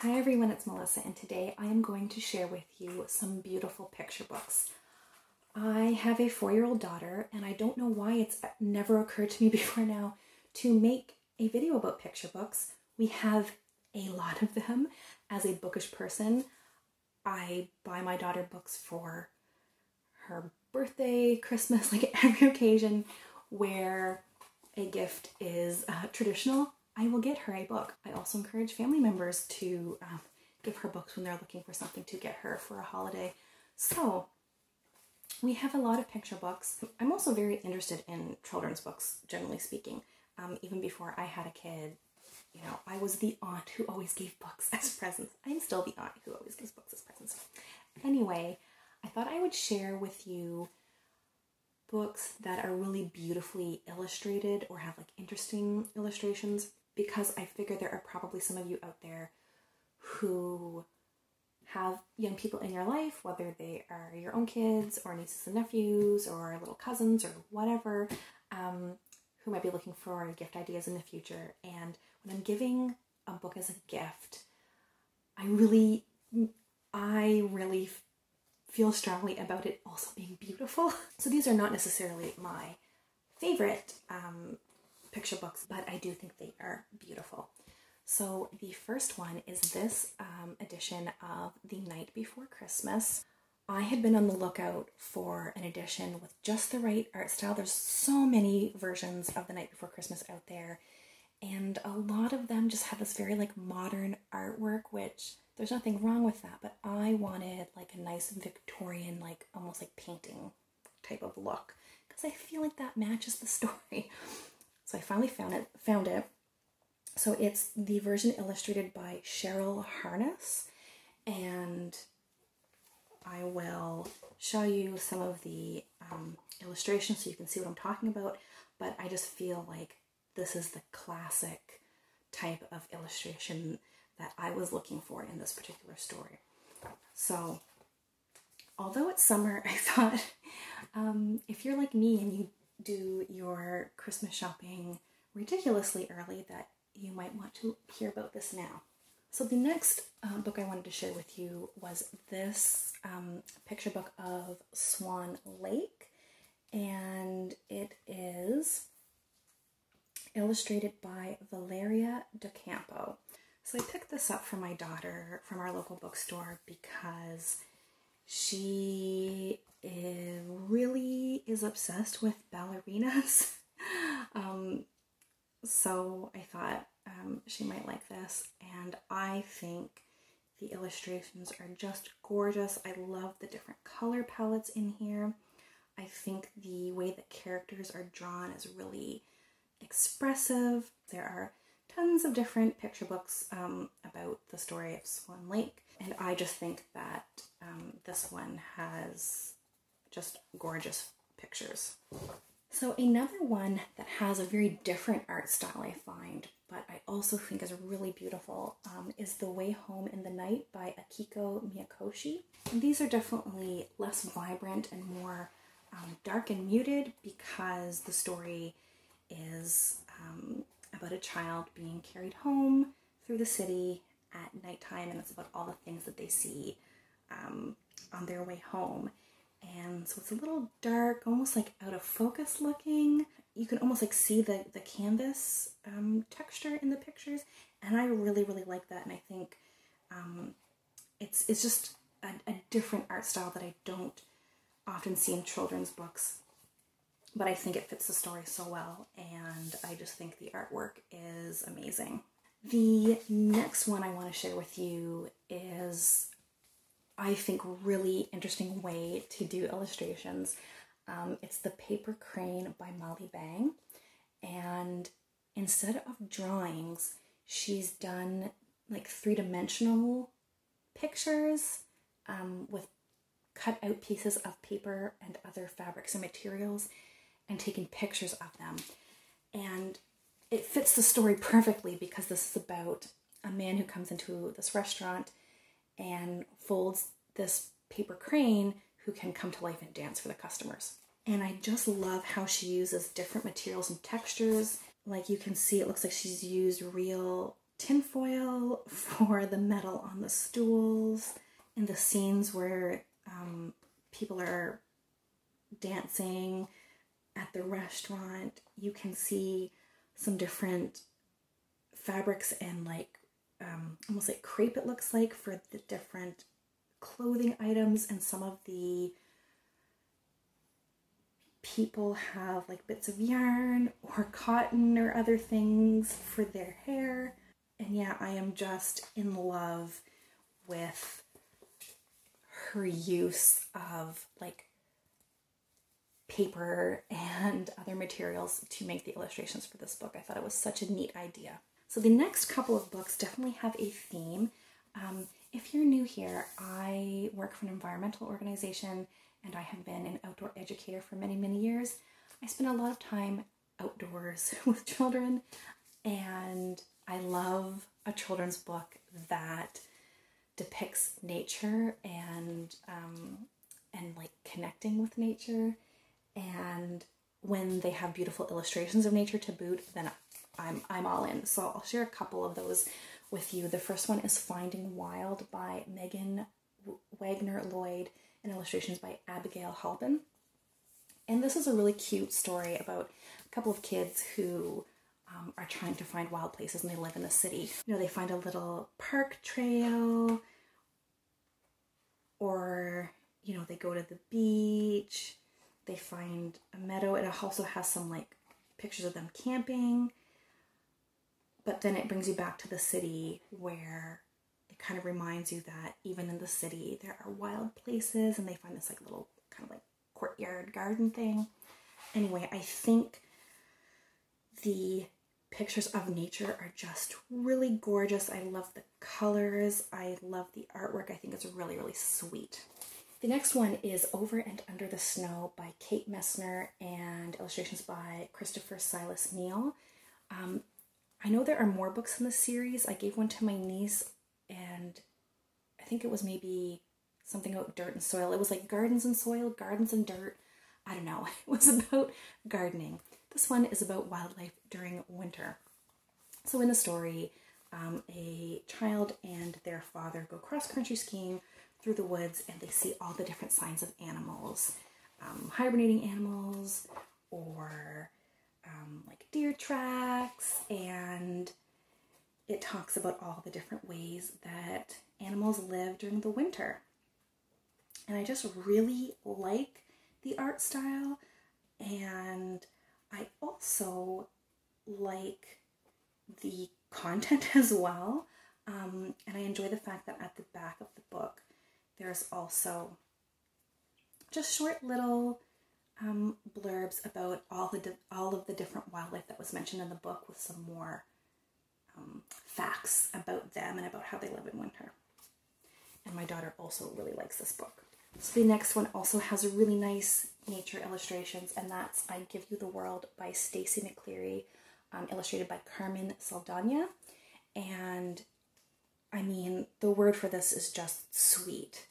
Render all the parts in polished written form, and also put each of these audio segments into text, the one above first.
Hi everyone, it's Melissa, and today I am going to share with you some beautiful picture books. I have a 4-year-old daughter, and I don't know why it's never occurred to me before now to make a video about picture books. We have a lot of them. As a bookish person, I buy my daughter books for her birthday, Christmas, like every occasion where a gift is traditional. I will get her a book. I also encourage family members to give her books when they're looking for something to get her for a holiday. So we have a lot of picture books. I'm also very interested in children's books, generally speaking. Even before I had a kid, you know, I was the aunt who always gave books as presents. I'm still the aunt who always gives books as presents. Anyway, I thought I would share with you books that are really beautifully illustrated or have like interesting illustrations, because I figure there are probably some of you out there who have young people in your life, whether they are your own kids or nieces and nephews or little cousins or whatever, who might be looking for gift ideas in the future. And when I'm giving a book as a gift, I really feel strongly about it also being beautiful. So these are not necessarily my favorite picture books, but I do think they are beautiful. So the first one is this edition of The Night Before Christmas. I had been on the lookout for an edition with just the right art style. There's so many versions of The Night Before Christmas out there, and a lot of them just have this very like modern artwork, which there's nothing wrong with that, but I wanted like a nice Victorian, like almost like painting type of look, because I feel like that matches the story. So I finally found it. So it's the version illustrated by Cheryl Harness, and I will show you some of the illustrations so you can see what I'm talking about, but I just feel like this is the classic type of illustration that I was looking for in this particular story. So although it's summer, I thought if you're like me and you do your Christmas shopping ridiculously early, that you might want to hear about this now. So the next book I wanted to share with you was this picture book of Swan Lake, and it is illustrated by Valeria Docampo. So I picked this up for my daughter from our local bookstore because she really is obsessed with ballerinas. So I thought she might like this, and I think the illustrations are just gorgeous. I love the different color palettes in here. I think the way that characters are drawn is really expressive. There are tons of different picture books about the story of Swan Lake, and I just think that this one has just gorgeous pictures. So another one that has a very different art style, I find, but I also think is really beautiful, is The Way Home in the Night by Akiko Miyakoshi. And these are definitely less vibrant and more dark and muted, because the story is about a child being carried home through the city at nighttime, and it's about all the things that they see on their way home. And so it's a little dark, almost like out of focus looking. You can almost like see the canvas texture in the pictures, and I really like that. And I think it's just a different art style that I don't often see in children's books, but I think it fits the story so well, and I just think the artwork is amazing. The next one I want to share with you is, I think, really interesting way to do illustrations. It's The Paper Crane by Molly Bang, and instead of drawings, she's done like 3-dimensional pictures with cut out pieces of paper and other fabrics and materials, and taken pictures of them. And it fits the story perfectly, because this is about a man who comes into this restaurant and folds this paper crane who can come to life and dance for the customers. And I just love how she uses different materials and textures. Like you can see, it looks like she's used real tinfoil for the metal on the stools. In the scenes where people are dancing at the restaurant, you can see some different fabrics and like almost like crepe it looks like for the different clothing items, and some of the people have like bits of yarn or cotton or other things for their hair. And yeah, I am just in love with her use of like paper and other materials to make the illustrations for this book. I thought it was such a neat idea. So the next couple of books definitely have a theme. If you're new here, I work for an environmental organization and I have been an outdoor educator for many, many years. I spend a lot of time outdoors with children, and I love a children's book that depicts nature and like connecting with nature. And when they have beautiful illustrations of nature to boot, then I'm all in. So I'll share a couple of those with you. The first one is Finding Wild by Wagner, Lloyd, and illustrations by Abigail Halpin. And this is a really cute story about a couple of kids who are trying to find wild places, and they live in the city. You know, they find a little park trail, or, you know, they go to the beach, they find a meadow. It also has some like pictures of them camping, but then it brings you back to the city, where it kind of reminds you that even in the city there are wild places, and they find this like little kind of like courtyard garden thing. Anyway, I think the pictures of nature are just really gorgeous. I love the colors. I love the artwork. I think it's really, really sweet. The next one is Over and Under the Snow by Kate Messner and illustrations by Christopher Silas Neal. I know there are more books in the series. I gave one to my niece, and I think it was maybe something about dirt and soil. It was like gardens and soil, gardens and dirt. I don't know. It was about gardening. This one is about wildlife during winter. So in the story, a child and their father go cross-country skiing through the woods, and they see all the different signs of animals, hibernating animals, or like deer tracks, and it talks about all the different ways that animals live during the winter. And I just really like the art style, and I also like the content as well, and I enjoy the fact that at the back of the book there's also just short little blurbs about all of the different wildlife that was mentioned in the book, with some more facts about them and about how they live in winter. And my daughter also really likes this book. So the next one also has really nice nature illustrations, and that's I Give You the World by Stacey McCleary, illustrated by Carmen Saldaña. And I mean, the word for this is just sweet.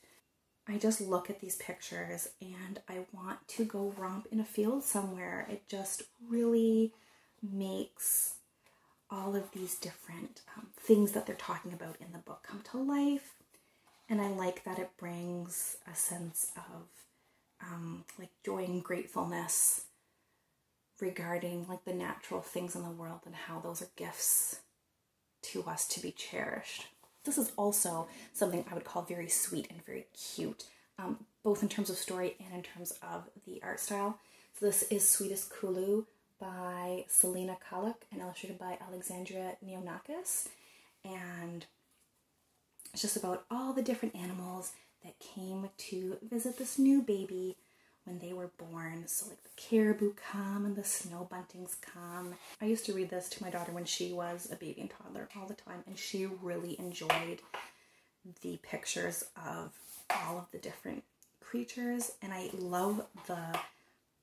I just look at these pictures and I want to go romp in a field somewhere. It just really makes all of these different things that they're talking about in the book come to life. And I like that it brings a sense of like joy and gratefulness regarding like the natural things in the world and how those are gifts to us to be cherished. This is also something I would call very sweet and very cute, both in terms of story and in terms of the art style. So this is Sweetest Kulu by Celina, Kalluk, and illustrated by Alexandria Neonakis. And it's just about all the different animals that came to visit this new baby when they were born. So like the caribou come and the snow buntings come. I used to read this to my daughter when she was a baby and toddler all the time, and she really enjoyed the pictures of all of the different creatures. And I love the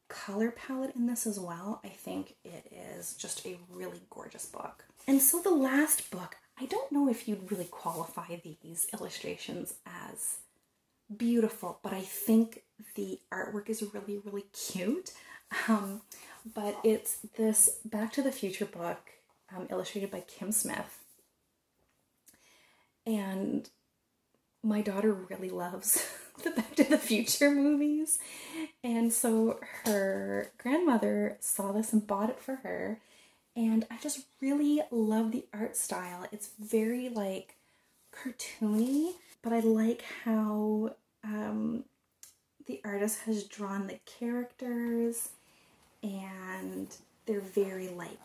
color palette in this as well. I think it is just a really gorgeous book. And so the last book, I don't know if you'd really qualify these illustrations as beautiful, but I think the artwork is really, really cute. But it's this Back to the Future book, illustrated by Kim Smith. And my daughter really loves the Back to the Future movies. And so her grandmother saw this and bought it for her. And I just really love the art style. It's very like cartoony, but I like how the artist has drawn the characters, and they're very like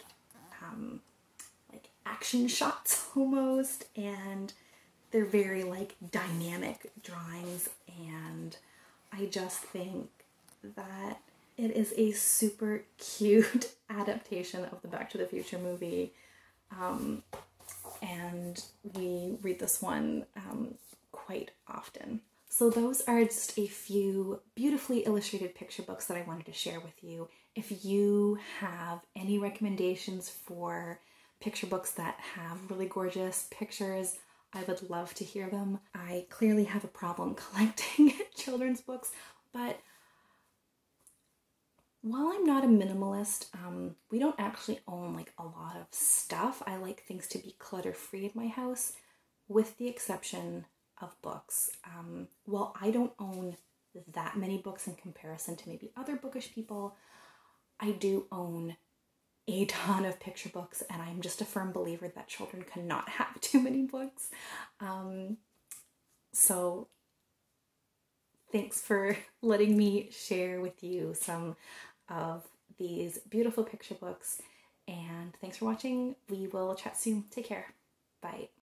action shots almost, and they're very like dynamic drawings, and I just think that it is a super cute adaptation of the Back to the Future movie, and we read this one quite often. So those are just a few beautifully illustrated picture books that I wanted to share with you. If you have any recommendations for picture books that have really gorgeous pictures, I would love to hear them. I clearly have a problem collecting children's books, but while I'm not a minimalist, we don't actually own like a lot of stuff. I like things to be clutter-free in my house, with the exception of books. While I don't own that many books in comparison to maybe other bookish people, I do own a ton of picture books, and I'm just a firm believer that children cannot have too many books. So thanks for letting me share with you some of these beautiful picture books, and thanks for watching. We will chat soon. Take care. Bye.